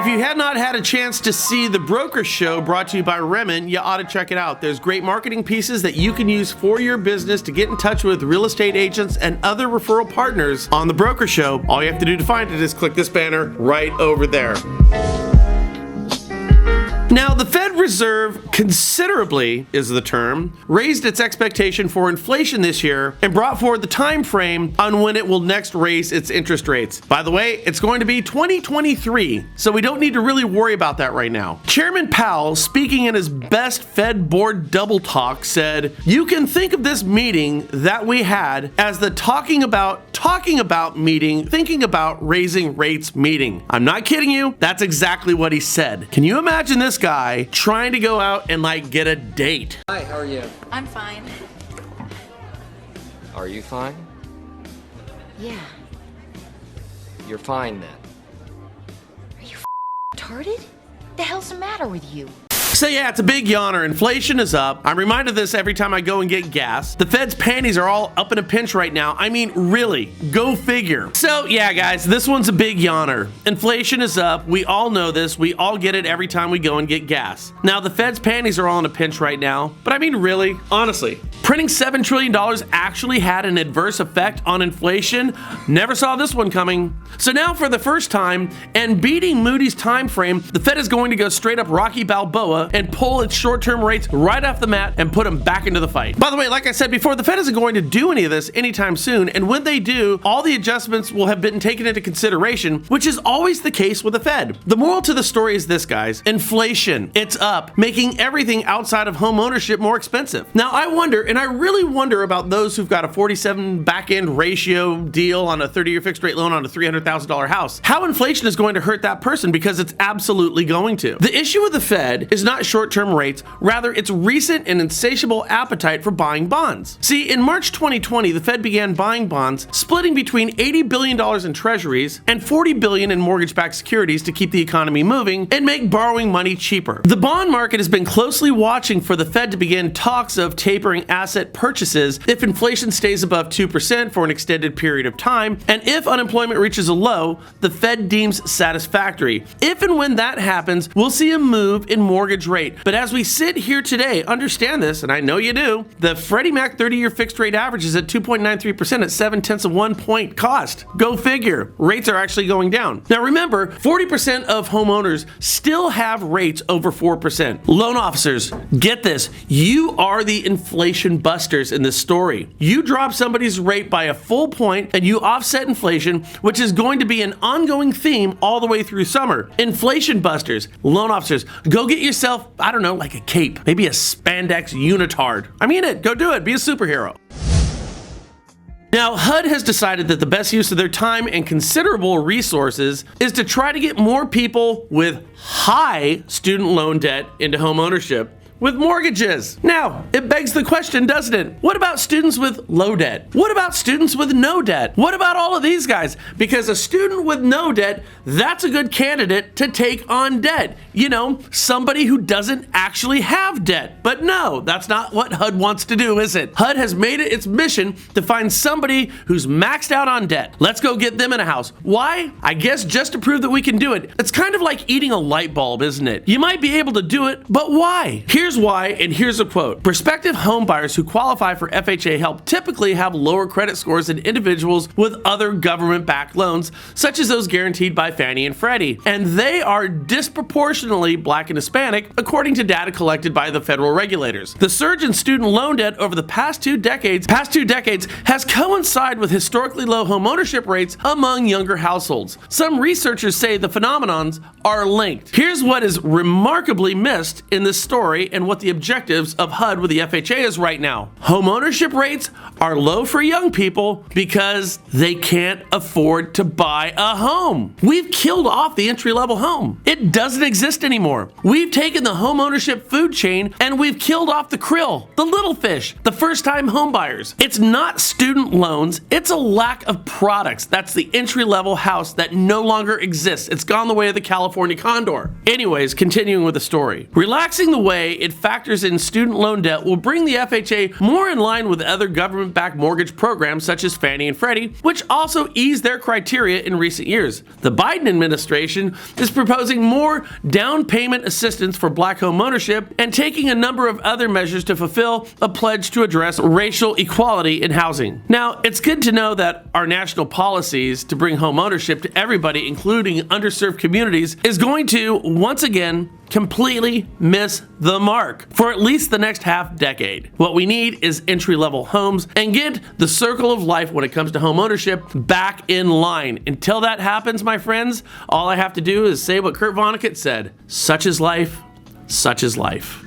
you had not had a chance to see The Broker Show brought to you by Remen, you ought to check it out. There's great marketing pieces that you can use for your business to get in touch with real estate agents and other referral partners on The Broker Show. All you have to do to find it is click this banner right over there. Now, the Fed Reserve considerably, is the term, raised its expectation for inflation this year and brought forward the time frame on when it will next raise its interest rates. By the way, it's going to be 2023, so we don't need to really worry about that right now. Chairman Powell, speaking in his best Fed board double talk, said, "You can think of this meeting that we had as the talking about meeting, thinking about raising rates meeting." I'm not kidding you, that's exactly what he said. Can you imagine this guy trying to go out and get a date? Hi, how are you? I'm fine. Are you fine? Yeah. You're fine then. Are you retarded? The hell's the matter with you? So yeah, it's a big yawner. Inflation is up. I'm reminded of this every time I go and get gas. The Fed's panties are all up in a pinch right now. I mean, really, go figure. So yeah, guys, this one's a big yawner. Inflation is up. We all know this. We all get it every time we go and get gas. Now, the Fed's panties are all in a pinch right now. But I mean, really, honestly, printing $7 trillion actually had an adverse effect on inflation. Never saw this one coming. So now, for the first time, and beating Moody's time frame, the Fed is going to go straight up Rocky Balboa and pull its short-term rates right off the mat and put them back into the fight. By the way, like I said before, the Fed isn't going to do any of this anytime soon, and when they do, all the adjustments will have been taken into consideration, which is always the case with the Fed. The moral to the story is this, guys. Inflation, it's up, making everything outside of home ownership more expensive. Now, I wonder, and I really wonder about those who've got a 47 back-end ratio deal on a 30-year fixed rate loan on a $300,000 house, how inflation is going to hurt that person, because it's absolutely going to. The issue with the Fed is not short-term rates, rather its recent and insatiable appetite for buying bonds. See, in March 2020, the Fed began buying bonds, splitting between $80 billion in treasuries and $40 billion in mortgage-backed securities to keep the economy moving and make borrowing money cheaper. The bond market has been closely watching for the Fed to begin talks of tapering asset purchases if inflation stays above 2% for an extended period of time, and if unemployment reaches a low the Fed deems satisfactory. If and when that happens, we'll see a move in mortgage rate. But as we sit here today, understand this, and I know you do, the Freddie Mac 30-year fixed rate average is at 2.93% at 0.7 of 1 point cost. Go figure. Rates are actually going down. Now remember, 40% of homeowners still have rates over 4%. Loan officers, get this. You are the inflation busters in this story. You drop somebody's rate by a full point and you offset inflation, which is going to be an ongoing theme all the way through summer. Inflation busters, loan officers, go get yourself, I don't know, like a cape, maybe a spandex unitard. I mean it, go do it, be a superhero. Now, HUD has decided that the best use of their time and considerable resources is to try to get more people with high student loan debt into home ownership with mortgages. Now, it begs the question, doesn't it? What about students with low debt? What about students with no debt? What about all of these guys? Because a student with no debt, that's a good candidate to take on debt. You know, somebody who doesn't actually have debt. But no, that's not what HUD wants to do, is it? HUD has made it its mission to find somebody who's maxed out on debt. Let's go get them in a house. Why? I guess just to prove that we can do it. It's kind of like eating a light bulb, isn't it? You might be able to do it, but why? Here's why, and here's a quote. Prospective home buyers who qualify for FHA help typically have lower credit scores than individuals with other government-backed loans, such as those guaranteed by Fannie and Freddie. And they are disproportionately Black and Hispanic, according to data collected by the federal regulators. The surge in student loan debt over the past two decades has coincided with historically low home ownership rates among younger households. Some researchers say the phenomenons are linked. Here's what is remarkably missed in this story and what the objectives of HUD with the FHA is right now. Home ownership rates are low for young people because they can't afford to buy a home. We've killed off the entry-level home. It doesn't exist anymore. We've taken the home ownership food chain and we've killed off the krill, the little fish, the first-time home buyers. It's not student loans, it's a lack of products. That's the entry-level house that no longer exists. It's gone the way of the California condor. Anyways, continuing with the story. Relaxing the way it factors in student loan debt will bring the FHA more in line with other government-backed mortgage programs such as Fannie and Freddie, which also eased their criteria in recent years. The Biden administration is proposing more down payment assistance for black home ownership and taking a number of other measures to fulfill a pledge to address racial equality in housing. Now, it's good to know that our national policies to bring home ownership to everybody, including underserved communities, is going to, once again, completely miss the mark for at least the next half decade. What we need is entry-level homes and get the circle of life when it comes to home ownership back in line. Until that happens, my friends, all I have to do is say what Kurt Vonnegut said: such is life, such is life.